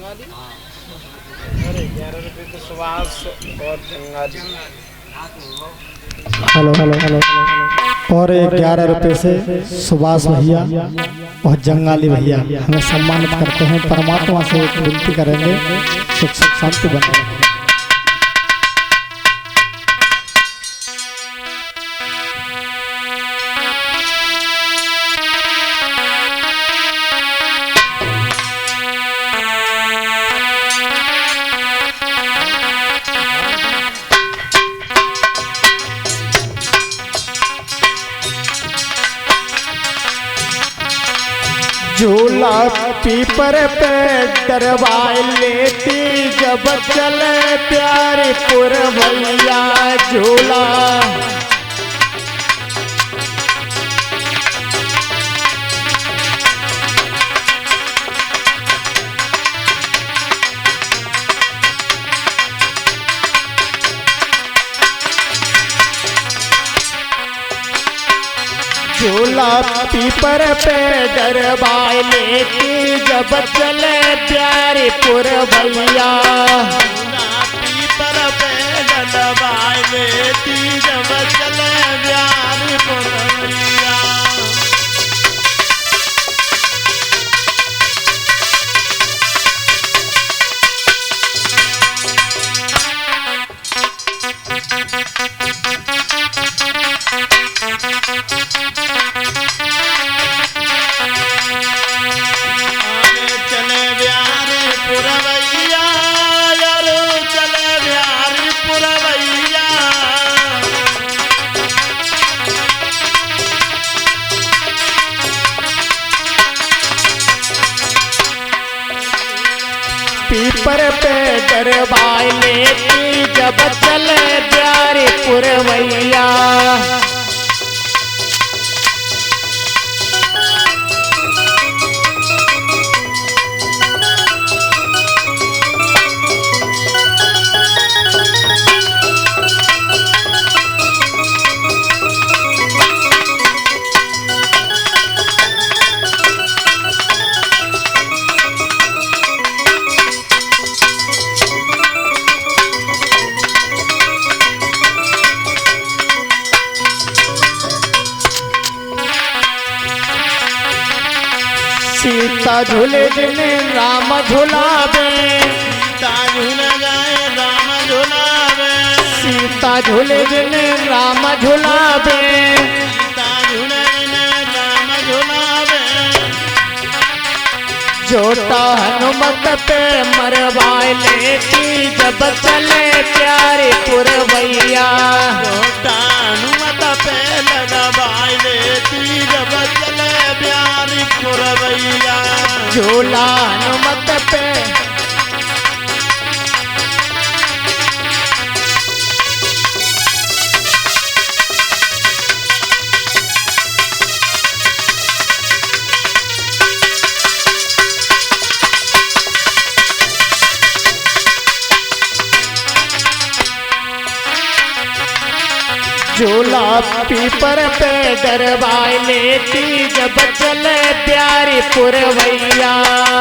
अरे 11 रुपये तो सुभाष और जंगाली। हेलो हेलो हेलो और 11 रुपये से सुभाष भैया और जंगाली भैया हमें सम्मानित करते हैं। परमात्मा से एक विनती करेंगे, सुख शांति बने। झूला पीपर पे डरवाए लेती जब चले प्यारे पुरवैया झूला। झूला पीपर पे डरवाए लेती जब चले प्यारे पुरवैया। पीपर पे डरवाए लेती जब चले प्यारे पुरवैया। पीपर पे डरवाए लेती जब चले प्यारे पुरवैया। सीता झूले दिन राम झूलावे, झूल गए राम झूलावे। सीता झूले दिन राम झूलावे, झूल राम झूलावे। जोता हनुमत पे मरवाए लेती जब चले प्यारे पुरवैया। जोता हनुमत पे लगवाए लेती जब चले प्यारे पुरवैया। झूला हनुमत पे झूला पीपर पे डरवाए लेती जब चले प्यारी पुरवैया।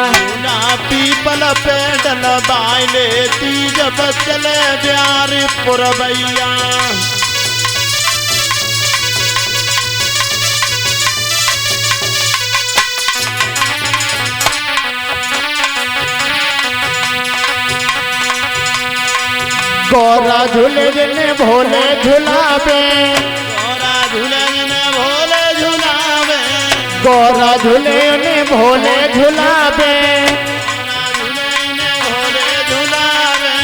झूला पीपल पे डरवाए लेती जब चले प्यारे पुरवैया। गौरा झूले जिन भोले झुलावे, गौरा झूले भोले झुलावे। गौरा झूले उन्हें भोले झुलावे। गौरा झूले भोले झुलावे।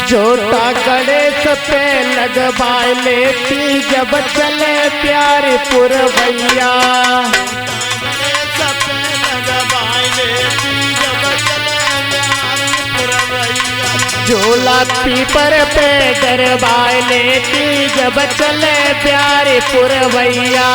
जोता गणेश पे लगवाए लेती जब चले प्यारे पुरवैया। झूला पीपर पे डरवाए लेती जब चले प्यारे पुरवैया।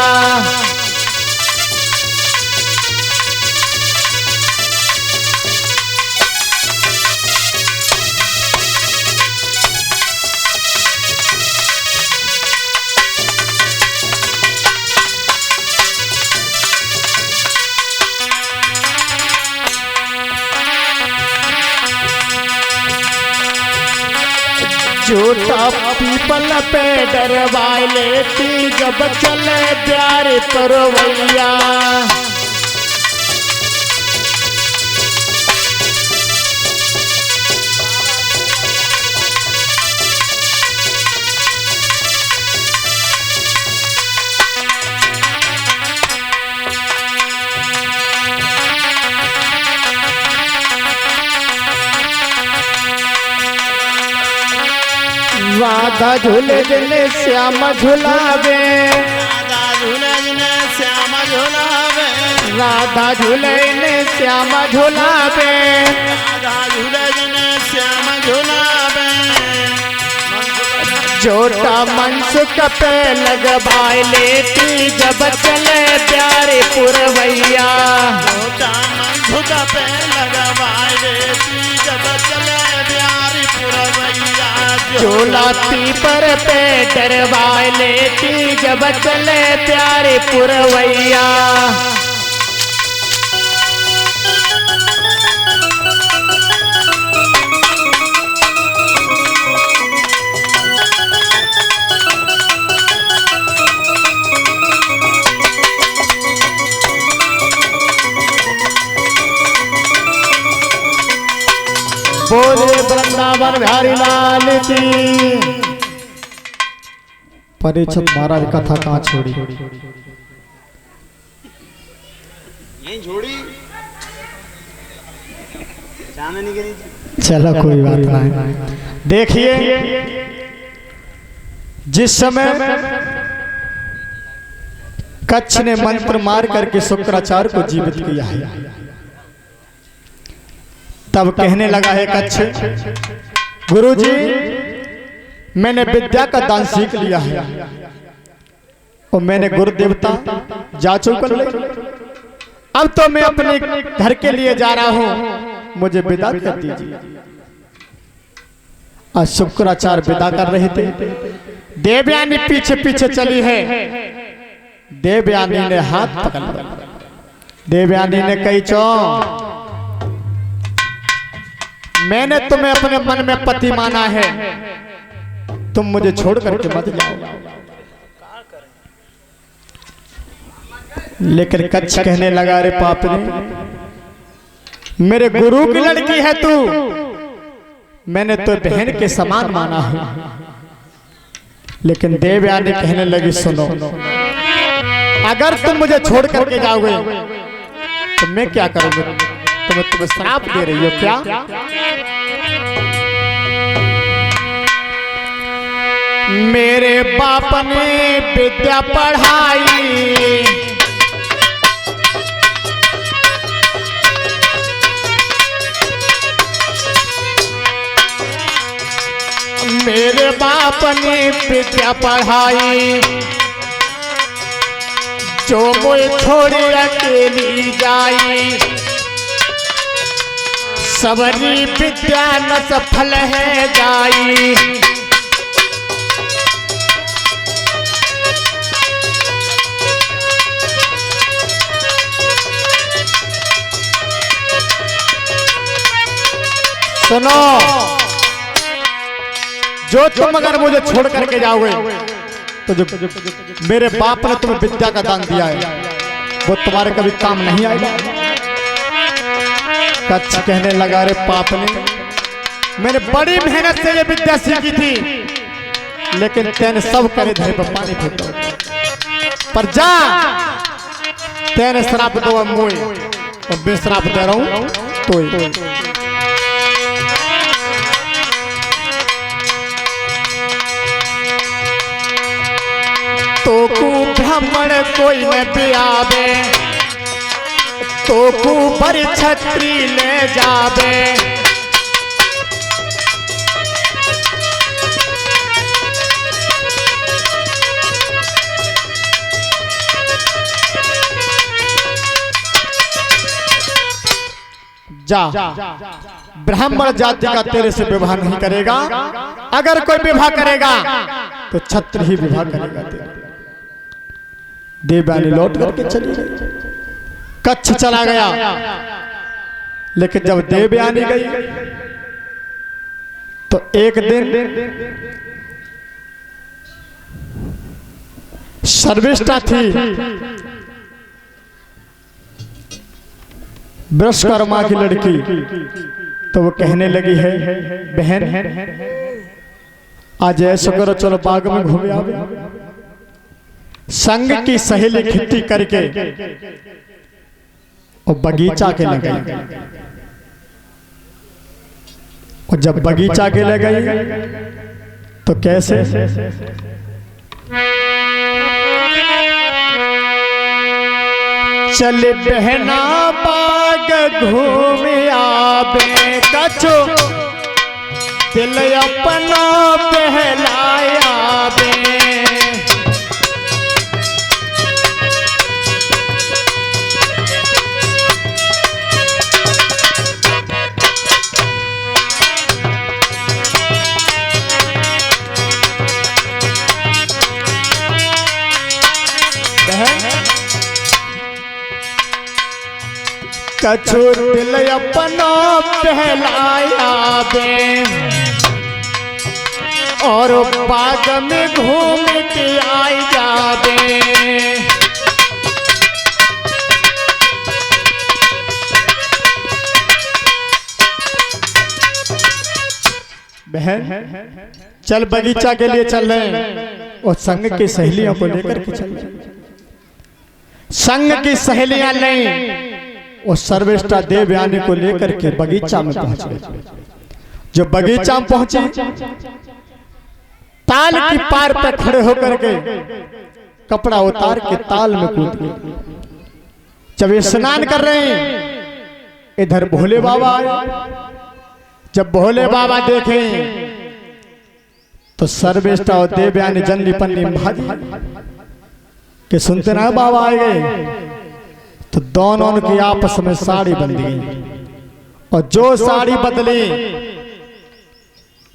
झूठा पीपल पे डरवाए लेती जब चले प्यारे पुरवैया। राधा झूले झूले श्याम झुलावे, राधा झूले झूले श्याम झुलावे, राधा झूले ने श्याम झुलावे, राधा झूले झूले श्याम झुलावे। छोटा मनसुख पे लगवाए लेती जब चले प्यारे पुरवैया। छोटा मनसुख पे लगवाए लेती जब चले प्यारी पुरवैया। झूला पीपर पे डरवाए लेती जब चले प्यारे पुरवैया। बोले वृंदावन बिहारी लाल की। परीक्षित महाराज कथा कहाँ छोड़ी? यहीं छोड़ी, चांदनी के नीचे। चलो कोई बात नहीं। देखिए जिस समय कच्छ ने मंत्र मार करके शुक्राचार्य को जीवित किया है, तब कहने लगा है कच्छ, गुरुजी मैंने विद्या का दान सीख लिया है और मैंने गुरु देवता जाचो कर ले, अब तो मैं अपने घर के लिए जा रहा हूं, मुझे विदा कर दीजिए। आज शुक्राचार्य विदा कर रहे थे, देवयानी पीछे पीछे चली है। देवयानी ने हाथ पकड़ लिया। देवयानी ने कही, चो मैंने तुम्हें अपने मन में पति माना है, तुम मुझे छोड़ करके मत जाओ। लेकिन कच्छ कहने लगा, रे पाप ने, मेरे गुरु की लड़की है तू, मैंने तो बहन के समान माना है। लेकिन देवयानी कहने लगी, सुनो, अगर तुम मुझे छोड़ करके जाओगे तो मैं क्या करूंगा? तुम्हें श्राप दे रही हो क्या? मेरे बाप ने विद्या पढ़ाई, मेरे बाप ने विद्या पढ़ाई, जो मुझे छोड़े अकेली जाई, सबरी विद्या न सफल है जाई। सुनो, जो तुम अगर मुझे छोड़ करके जाओगे तो जो मेरे बाप ने तुम्हें विद्या का दान दिया है वो तुम्हारे कभी काम नहीं आएगा। कच्छ कहने लगा, रे पाप ने, मैंने बड़ी मेहनत से ये विद्या सीखी थी, लेकिन तेने सब करे धरे पर पानी फेंका। पर जा, तेने श्राप दो मुझे और मैं श्राप दे रहा हूं तो तो ब्राह्मण कोई न पियावे, तो पर छत्री ले जावे। जा, ब्राह्मण जाति का तेरे से विवाह नहीं करेगा, अगर कोई विवाह करेगा तो छत्र ही विवाह करेगा तेरा। देवयानी लौट करके चली गई, कच्छ चला गया। लेकिन जब देवयानी गई तो एक दिन सर्विष्ठा थी विश्वकर्मा की लड़की, तो वो कहने लगी है, बहन आज ऐसा करो चलो बाग में घूमे आवे। संग की सहेली खिट्टी करके और बगीचा के लगाई, और जब बगीचा के लगाई तो कैसे चल बहना बाग घूम आवे कछो दिल अपना बहलाया बे। कछु दिल अपना बहलाया बे और बाग में घूम के आई जाबे। बहन चल बगीचा के लिए चल रहे हैं, और संग की सहेलियों को लेकर के चल रहे हैं। संग की सहेलियां नहीं, और सर्वेष्ठा देवयानी को लेकर के बगीचा में पहुंच गए। जो बगीचा में पहुंचे, ताल की पार पर खड़े होकर के कपड़ा उतार के ताल में कूद गए। जब ये स्नान कर रहे हैं, इधर भोले बाबा आए। जब भोले बाबा देखे तो सर्वेष्ठा और देवयानी जन्नी पन्नी भागी कि सुनते ना बाबा आए गए। तो दोनों की आपस में साड़ी बंध गई, और जो साड़ी बदली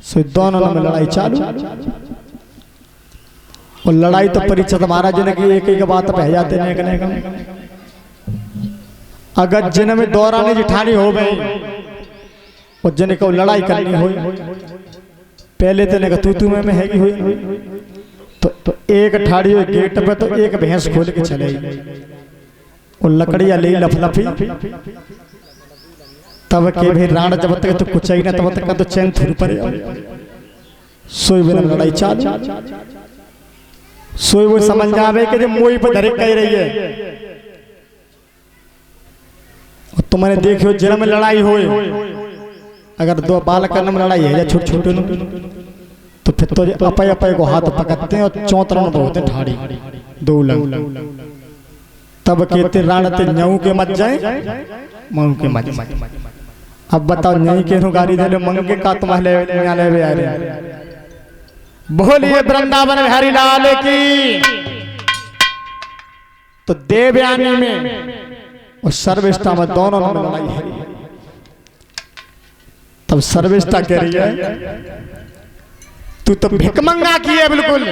सो दोनों में लड़ाई चालू। और लड़ाई तो परिचित महाराज ने की, एक एक बात पे जाते नहीं। अगर जिन में दौरानी जिठानी हो गई और जिन को लड़ाई करनी हो, पहले तो ने तू में हैगी हुई, तो एक ठाड़ी हुई गेट पे तो एक भैंस खोल के चले और लकड़ियां ले लफलफी। तब के भी राण जब तक तो कुछ ही ना, तब तक तो चैन थुर पड़े। सोई बिना लड़ाई चालू। सोई वो समझ जावे कि जब मोई पर धरे कह रही है। और तुम्हारे देखियो जिन में लड़ाई हो, अगर दो बालक में लड़ाई है या छोटे छोटे तो फिर तो अपय अपय को हाथ पकड़ते हैं और चौतरण बहुत ठाड़ी दो लंग। तब कहते राणते न्यू के मत जाए, मऊ के मत। अब बताओ न्यू के गाड़ी दे मंगे का तुम्हारे ले आ रहे। बोलिए वृंदावन बिहारी लाल की। तो देवयानी में और सर्वेष्ठा में दोनों में लड़ाई है। तब सर्वेष्ठा कह रही है, तू तो भिकमंगा की है बिल्कुल,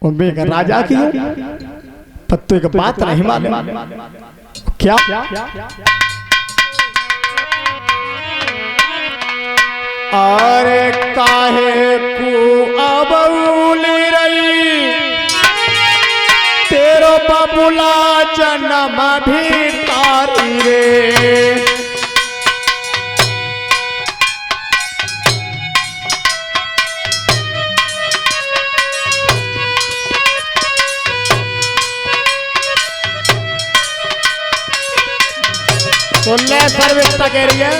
और मैं राजा की है। पत्तों की बात नहीं मालूम क्या? अरे काहे को अबूली रही, तेरो बबुला जन्म भी तारी रे। सर्वेष्ठा कह रही है,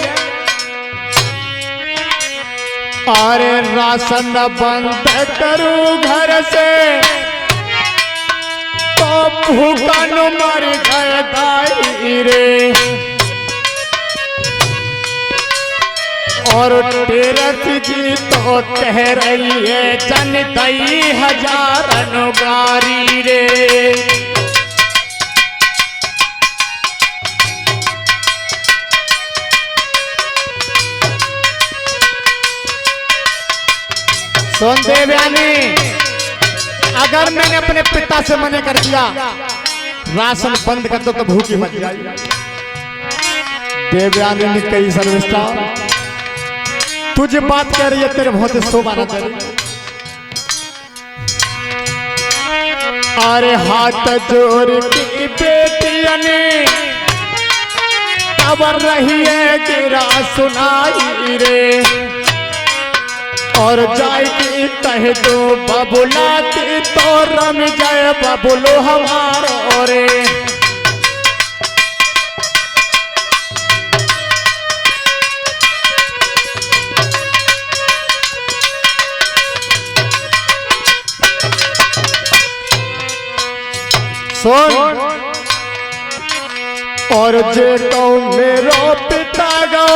अरे राशन बंद करूं घर से तो भूखा न मर गए दाई रे। और तीरथ जी तो कह रही है, जन दई हजारन गारी रे। सुन देवयानी, अगर मैंने अपने पिता से मना कर दिया राशन बंद कर दो तो भूखी मत जाएगी। देवयानी ने कही, सर्वेष्ठा तुझे बात कह रही है तेरे बहुत शोभा न करे। अरे हाथ जोड़ की बेटिया ने खबर रही है गिरा सुनाई रे, और जाएगी कह दो बबुला की तो रम जाए बबुलो हमारो रे। सुन और जे तो मेरो पिता गो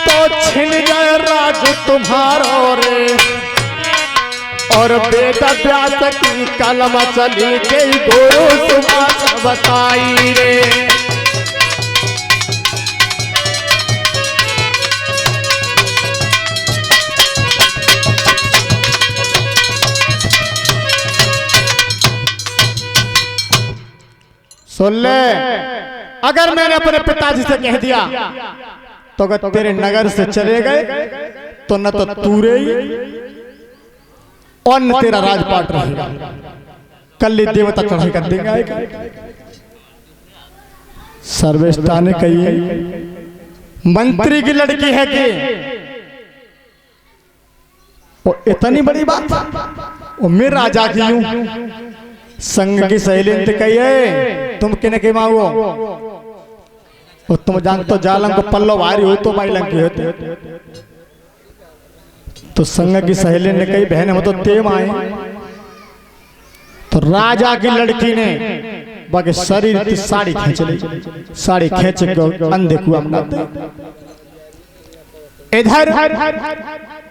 तो छिन जाए राज तुम्हारो रे, और वेद व्यास की कलम चली गई गुरु सुभाष बताई रे। सुन ले, अगर मैंने अपने पिताजी से कह दिया तो अगर तेरे नगर से चले गए तो न तो तू रही और न तेरा राजपाट रहेगा, कल देवता चढ़ाई कर देंगे। सर्वेष्ठा ने कही मंत्री की लड़की है कि वो इतनी बड़ी बात, वो मेरे राजा की हूं संग की सहेली ने कही है तुम किने के मांगो, और तुम जान तो जालंग को पल्लो भारी हो तो माई लंकी होते। तो संग की सहेली ने कही बहन हम तो तेम आए। तो राजा की लड़की ने बाकी शरीर की साड़ी खींच ली, साड़ी खींच के अंधे कुआं में डाल इधर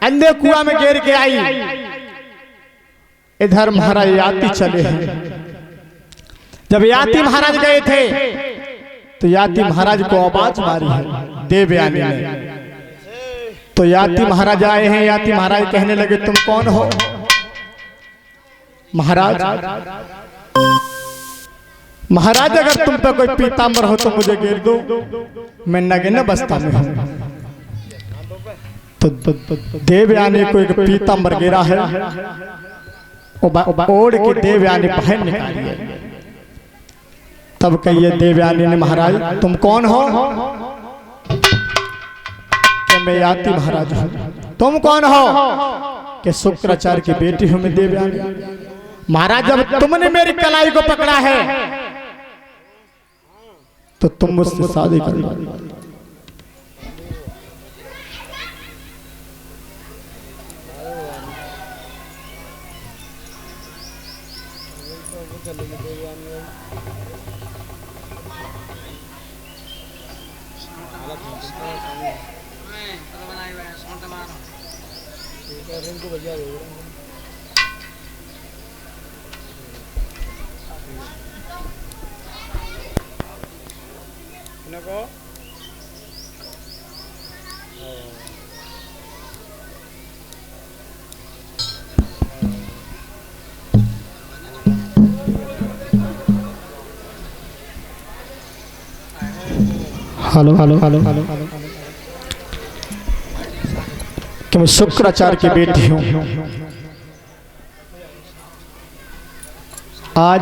अंधे कुआं में गिर के आई। इधर महाराज याती चले हैं। जब याती महाराज गए थे तो याती महाराज को आवाज मारी है देवयानी ने। तो याती महाराज आए हैं। याती महाराज कहने लगे तुम कौन हो? महाराज महाराज अगर तुम पे कोई पीताम्बर हो तो मुझे घेर दो, मैं नगीना बस्ता में हूं। तो देवयानी को एक पीताम्बर गिरा है, ओढ़ के देवयानी बाहर निकाली है। तब कहिए देवयानी ने महाराज तुम कौन हो? कि मैं याती महाराज हूं। तुम कौन हो? कि शुक्राचार्य की बेटी हूं मैं देवयानी। महाराज जब तुमने मेरी कलाई को पकड़ा है तो तुम मुझसे शादी कर लो। हेलो हेलो हेलो हेलो कि मैं शुक्राचार्य की बेटी हूं। आज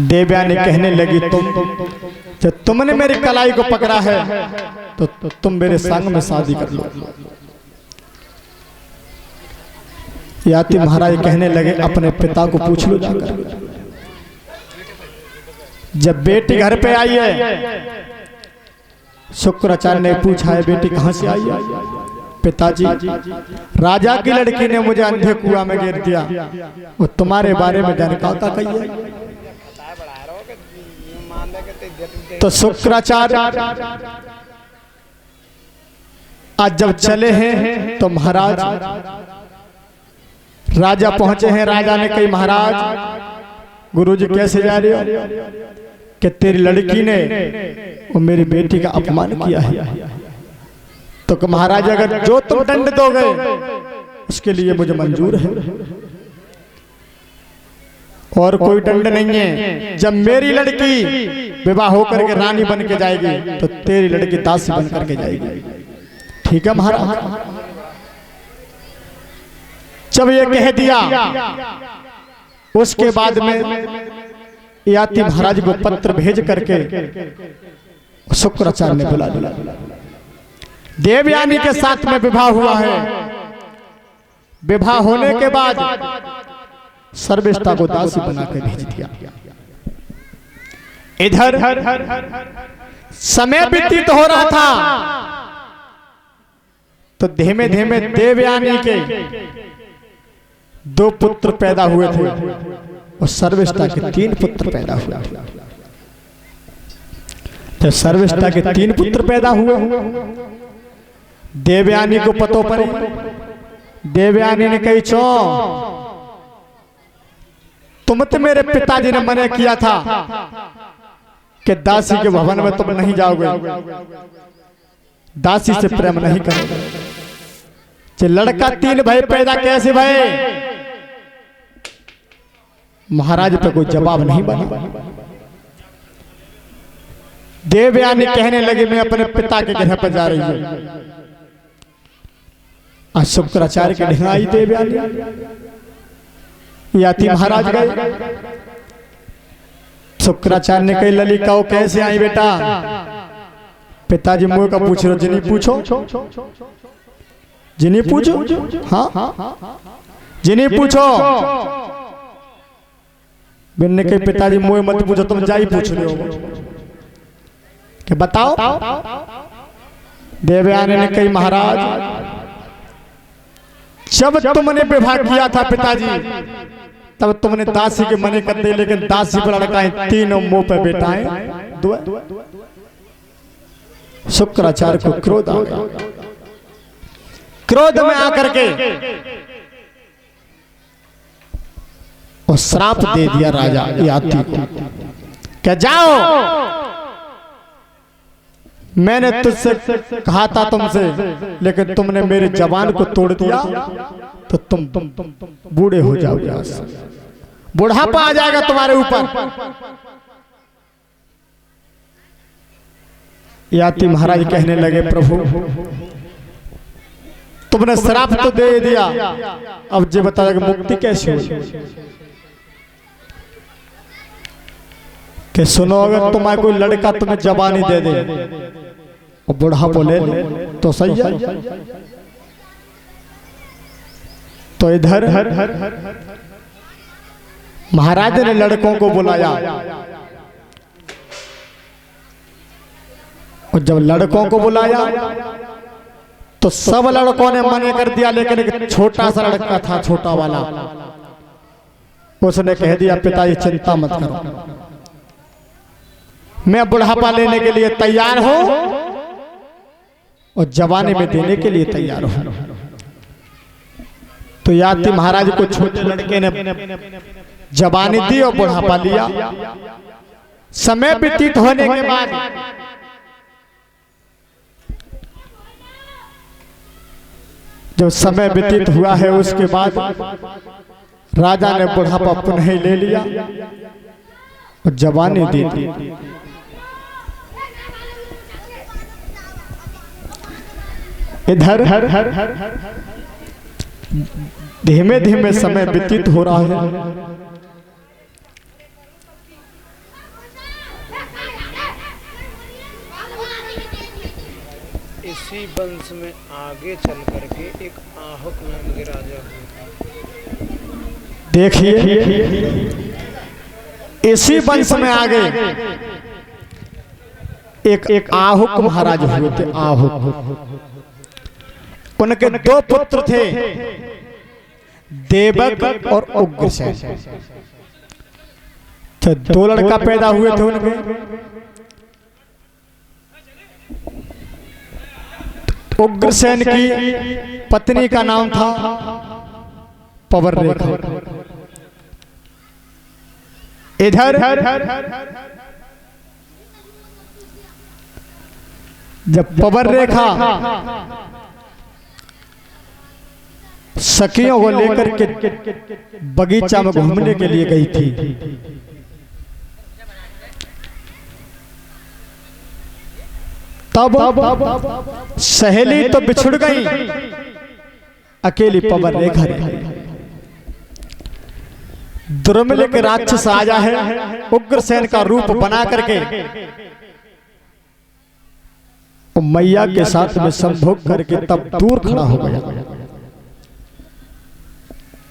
देवयानी कहने लगी जब तुमने मेरी कलाई को पकड़ा है तो तुम मेरे संग में शादी कर लो। याती महाराज कहने लगे अपने पिता को पूछ लो जाकर। जब बेटी घर पे आई है शुक्राचार्य ने पूछा है बेटी कहां से आई है? पिताजी राजा की लड़की ने मुझे अंधे कुआं में गिर दिया, वो तुम्हारे बारे में जानकाता कही है। तो शुक्राचार्य आज जब चले हैं तो महाराज राजा पहुंचे हैं। राजा ने कही महाराज गुरुजी कैसे जा रहे हो? कि तेरी लड़की ने वो मेरी बेटी का अपमान किया है। तो महाराज अगर जो तुम दंड दोगे उसके लिए मुझे मंजूर है, और कोई दंड नहीं है। जब मेरी लड़की विवाह होकर के रानी बन के जाएगी तो तेरी लड़की दासी बन करके जाएगी। ठीक है महाराज। जब ये कह दिया उसके बाद में याति महाराज को पत्र भेज करके शुक्राचार्य ने बुला दिया। देवयानी के साथ में विवाह हुआ है। विवाह होने के बाद सर्वेष्ठा को दासी बना के भेज दिया। इधर समय व्यतीत हो रहा था तो धीमे धीमे देवयानी के 2 पुत्र पैदा हुए थे और सर्वेष्ठा के 3 पुत्र पैदा हुए। जब सर्वेष्ठा के 3 पुत्र पैदा हुए देवयानी को पतो पड़ी। देवयानी ने कही चो तुम तो मेरे पिताजी ने मना किया था कि दासी के भवन में तुम नहीं जाओगे, दासी से प्रेम नहीं करोगे। जे लड़का 3 भाई पैदा कैसे भय? महाराज पे कोई जवाब नहीं बना। देवयानी कहने लगे मैं अपने पिता के घर पर जा रही हूं। आज शुक्राचार्य के ढंग आई देवयानी। याति महाराज गए। शुक्राचार्य ने कही ललिकाओ कैसे आई बेटा? पिताजी मुझे का पूछ रहे, जिन्हीं पूछो, जिन्हीं पूछो, हाँ जिन्हीं पूछो। मैंने कही पिताजी मुझे मत पूछो, तुम जा ही पूछ रहे हो कि बताओ। देवयानी ने कही महाराज जब तुमने विवाह किया था पिताजी तब तुमने दासी के मने कर दे, लेकिन दासी पर लड़का है 3 मुंह पे बेटा है 2। शुक्राचार्य को क्रोध आ गया। क्रोध में आकर के और श्राप दे दिया राजा याति को क्या जाओ, मैंने तुझसे कहा था तुमसे, लेकिन तुमने मेरे जवान को तोड़ दिया तो तुम बूढ़े हो जाओगे, बुढ़ापा आ जाएगा तुम्हारे ऊपर। याति महाराज कहने लगे प्रभु तुमने श्राप तो दे दिया, अब जे बता मुक्ति कैसे हो? कि सुनो अगर तुम्हारा कोई लड़का तुम्हें जवानी दे दे और बुढ़ापा ले तो सही है। तो इधर महाराज ने लड़कों को बुलाया और जब लड़कों को बुलाया तो सब लड़कों ने मना कर दिया, लेकिन एक छोटा सा लड़का था, छोटा वाला, उसने कह दिया पिताजी चिंता मत करो, मैं बुढ़ापा लेने के लिए तैयार हूं और जवानी में देने के लिए तैयार हूं। तो याति महाराज को छोटे लड़के ने जवानी दी और बुढ़ापा लिया। समय व्यतीत होने के बाद जब समय व्यतीत हुआ है उसके बाद राजा ने बुढ़ापा पुनः ले लिया और जवानी दे दी। इधर धीमे धीमे समय व्यतीत हो रहा है। इसी वंश में आगे चल करके एक आहुक नाम के राजा हुए। देखिए इसी वंश में आगे एक आहुक महाराज हुए थे। आहुक उनके 2 पुत्र थे, देवक और उग्रसेन। तो 2 लड़का पैदा हुए थे उनके। उग्रसेन की पत्नी का नाम था पवररेखा। इधर जब पवररेखा सखियों को लेकर के बगीचा में घूमने के लिए गई थी तब सहेली तो बिछुड़ गई, अकेली पवन रेखा रही। दुर्मिल के राक्षस आया है उग्रसेन का रूप बना करके, मैया के साथ में संभोग करके तब दूर खड़ा हो गया।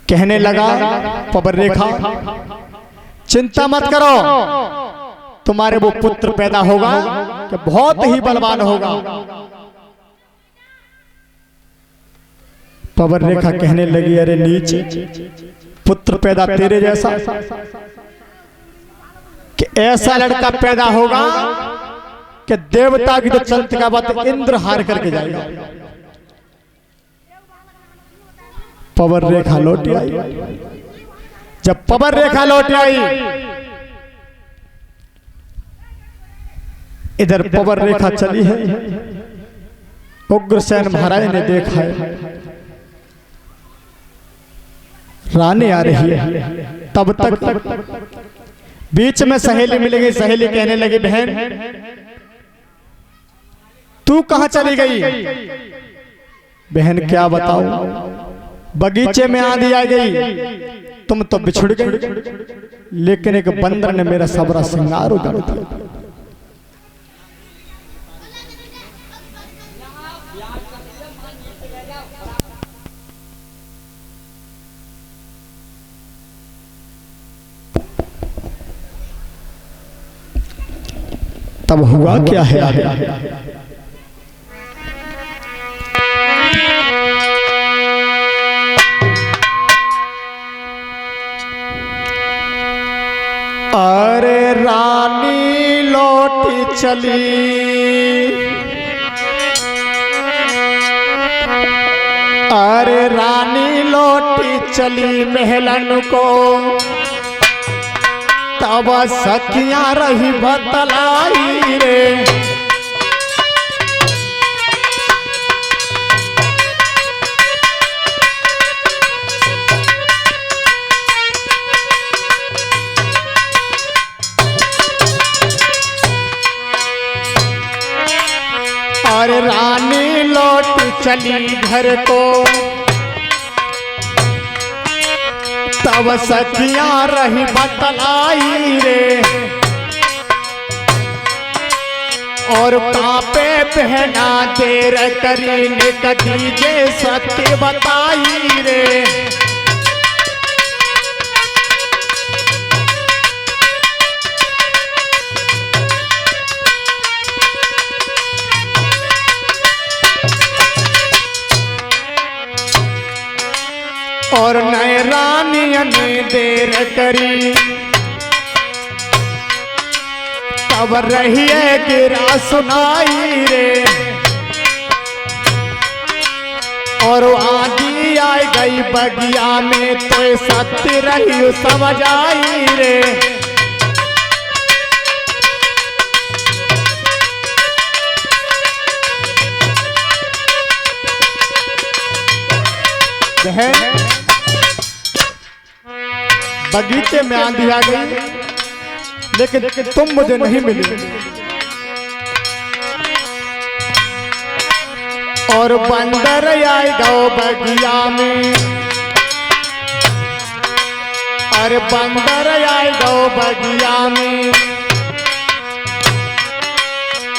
कहने लगा पवन रेखा चिंता मत करो, तुम्हारे वो पुत्र पैदा होगा कि बहुत ही बलवान होगा। पवन रेखा कहने लगी अरे नीच, पुत्र पैदा तेरे जैसा कि ऐसा लड़का पैदा होगा कि देवता की जो चंत का बात इंद्र हार करके जाएगा। पवन रेखा लौट आई। जब पवन रेखा लौट आई, इधर पवन रेखा चली है, उग्रसेन महाराज ने देखा है रानी आ रही है। तब तक बीच में सहेली मिल गई। सहेली कहने लगी बहन तू कहां चली गई? बहन क्या बताऊं, बगीचे में आंधी आ गई, तुम तो बिछुड़ गई, लेकिन एक बंदर ने मेरा सबरा श्रृंगार उजाड़ दिया। तब हुआ क्या है आगे? अरे रानी लौटी चली, अरे रानी लौटी चली महलन को, तब सखियां रही बतलाई रे। और रानी लौट चली घर को, तब सखियां रही बतलाई रे। और कांपे पहना देर करी निकदीजे सत्य बताई रे। और नए रानिया ने देर करी, तब रही है गिरा सुनाई रे। और आंधी आई गई बगिया में, तो सत्य रही समझ आई रे। बगीचे में आंधी आ गई, लेकिन तुम मुझे नहीं मिली। और बंदर आई गो बगिया में, अरे बंदर आई गो बगिया में,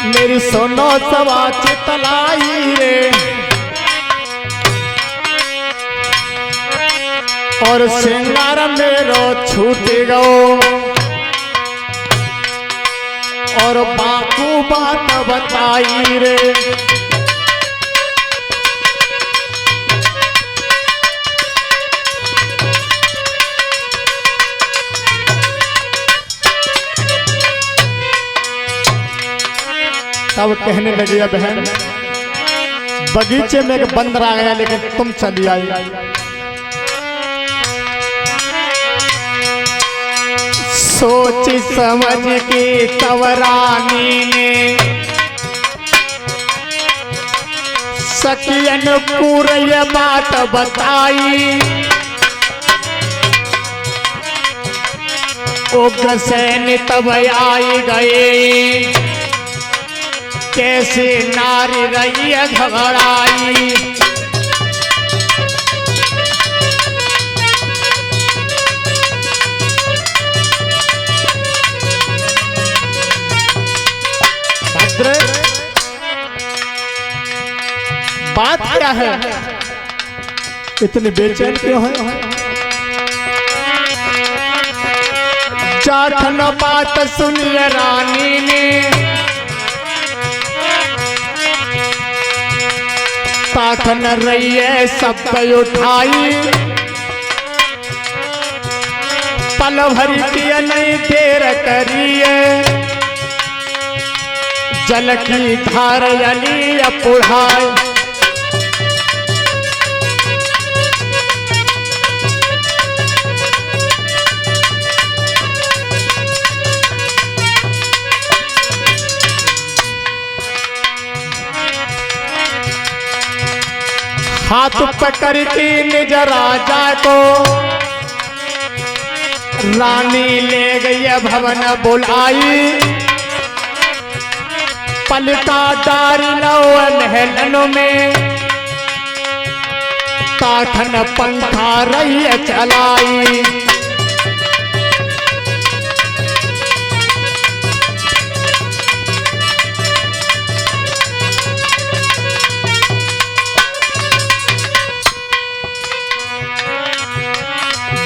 मेरी सुनो सवा चितलाई रे। और श्रृंगार मेरो छूट गो, और बाकू बात बताई रे। तब कहने लगी बहन बगीचे में एक बंदर आ गया, लेकिन तुम चली आई। सोच समझ के तब रानी ने सखियन पूरी बात बताई। उग्रसेन तब आई गए, कैसी नारी रही है घबराई। भद्र बात क्या है, इतनी बेचैन क्यों है? चाखन बात सुनिए रानी ने, ताखन रही है सब पे उठाई। पल भरी की नहीं देर करिए, जल की धार अली पुढ़ाई। हाथ पकड़ के निज राजा को रानी ले गई भवन बुलाई। पलका डारी नौन में ताखन पंखा रही चलाई।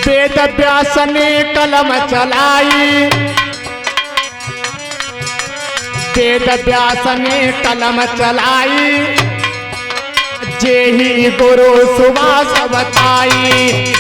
वेद व्यास ने कलम चलाई, वेद व्यास ने कलम चलाई। जेहि गुरु सुभाष बताई।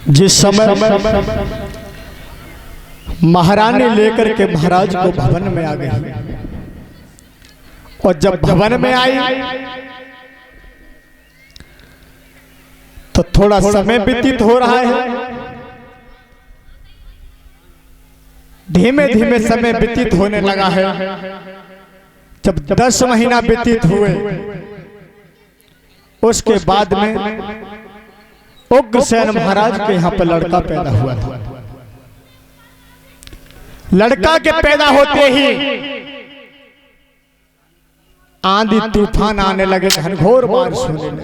जिस समय महारानी लेकर के महाराज को भवन में आ गई, और जब भवन में आई तो थोड़ा समय व्यतीत हो रहा है। धीमे धीमे समय व्यतीत होने लगा है। जब 10 महीना व्यतीत हुए, उसके बाद में उग्रसेन महाराज के यहाँ पर लड़का पैदा हुआ था। लड़का के पैदा होते ही आंधी तूफान आने लगे, घनघोर बारिश होने लगी,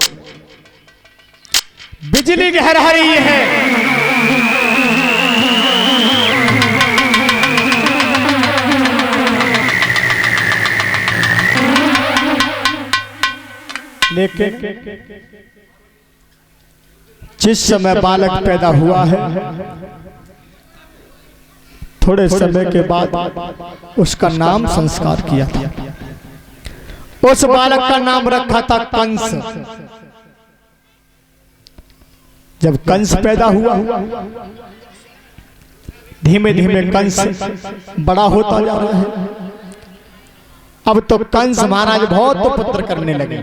बिजली गिर रही है। लेकिन जिस समय बालक पैदा हुआ है, थोड़े समय के बाद उसका नाम संस्कार किया था। उस बालक का नाम रखा था कंस। जब कंस पैदा हुआ, धीमे धीमे कंस बड़ा होता जा रहा है। अब तो कंस महाराज बहुत पुत्र करने लगे।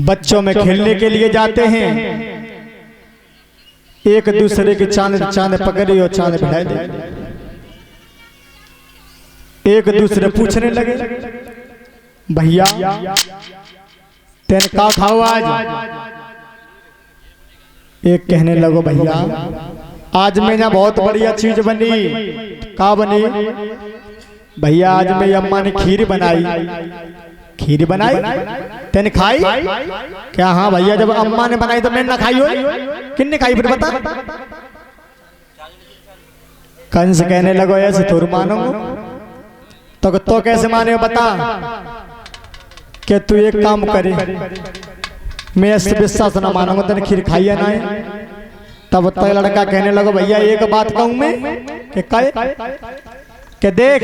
बच्चों में खेलने के लिए जाते हैं, एक दूसरे की चांद पकड़ी और चांद भिड़ाई दे। एक दूसरे पूछने लगे, भैया तेन का खाओ आज? एक कहने लगो, भैया आज में ना बहुत बढ़िया चीज बनी। का बनी? भैया आज मेरी अम्मा ने खीर बनाई। खीर बनाई तेने खाई क्या? हाँ भैया, जब अम्मा ने बनाई तो मैंने ना खाई हो। किन्ने खाई फिर बता? कंस कहने लगो, ऐसे थोड़ी मानोगे तो कैसे माने बता? कि तू एक काम करे, मैं ऐसे विश्वास ना मानूंगा, तेने खीर खाई है ना। तब तो लड़का कहने लगो, भैया एक बात कहूं मैं कि देख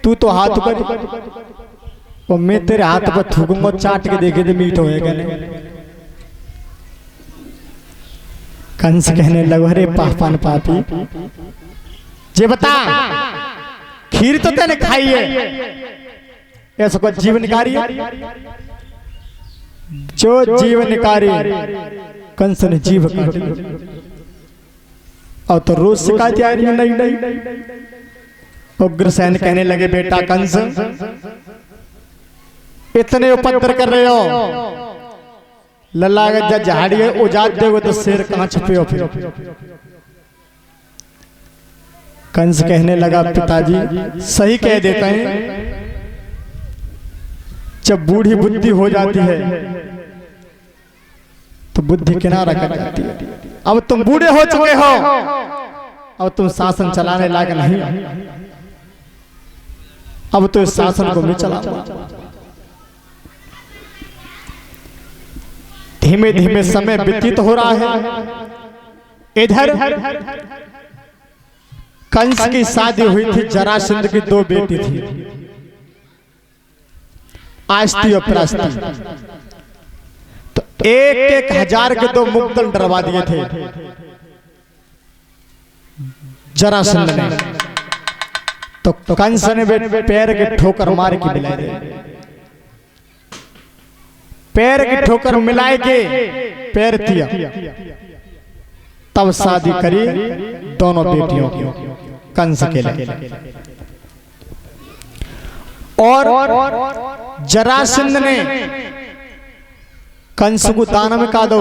तू तो हाथ कर और मैं तेरे हाथ पर थूकूंगा, चाट के देखे तो मीठ होएगा नहीं। कंस कहने लगा, अरे पापन पापी, जे बता खीर तो तेने खाई है, ऐसा कोई जीवनकारी है? जो जीवनकारी कंस ने जीव काट लिया। और तो रोज शिकायत आ रही है, नहीं नहीं। उग्रसेन कहने लगे, बेटा कंस, इतने उपद्र कर रहे हो, लल्ला झाड़िए उजाड़ दोगे तो शेर कहां छुपे हो फिर? कंस कहने लगा, पिताजी सही कह देते हैं, जब बूढ़ी बुद्धि हो जाती है तो बुद्धि किनारा कर जाती है। अब तुम बूढ़े हो चुके हो, अब तुम शासन चलाने लायक नहीं, अब तो इस शासन को मैं चलाऊंगा। धीमे धीमे समय व्यतीत हो रहा है। इधर कंस की शादी हुई थी, जरासंध की 2 बेटी थी, आस्ती और प्रस्ती। तो 1,000 के 2 मुक्तल डरवा दिए थे जरासंध ने। तो कंस ने पैर के ठोकर मार के मिलाए थे, पैर की ठोकर मिलाए के पैर दिया, तब शादी करी दोनों बेटियों की कंस के लिए। और जरासंध ने कंस को दान में का दो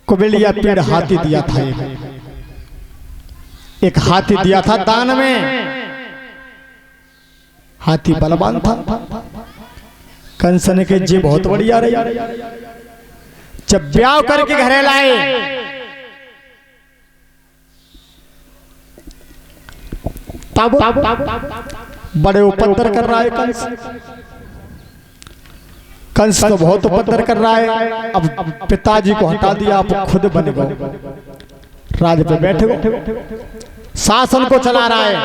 कुबेलिया पेड़ हाथी दिया था, एक हाथी दिया था दान में। हाथी बलवान था। कंस ने के जी बहुत बढ़िया रही। जब ब्याह करके घरे लाए तब बड़े उपद्र कर रहा है कंस। कंस तो बहुत उपद्र कर रहा है। अब पिताजी को हटा दिया, आप खुद बन गए, राज पे बैठे गए, शासन को चला रहा है।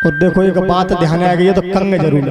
और देखो एक बात ध्यान आ गई है, तो कंग जरूर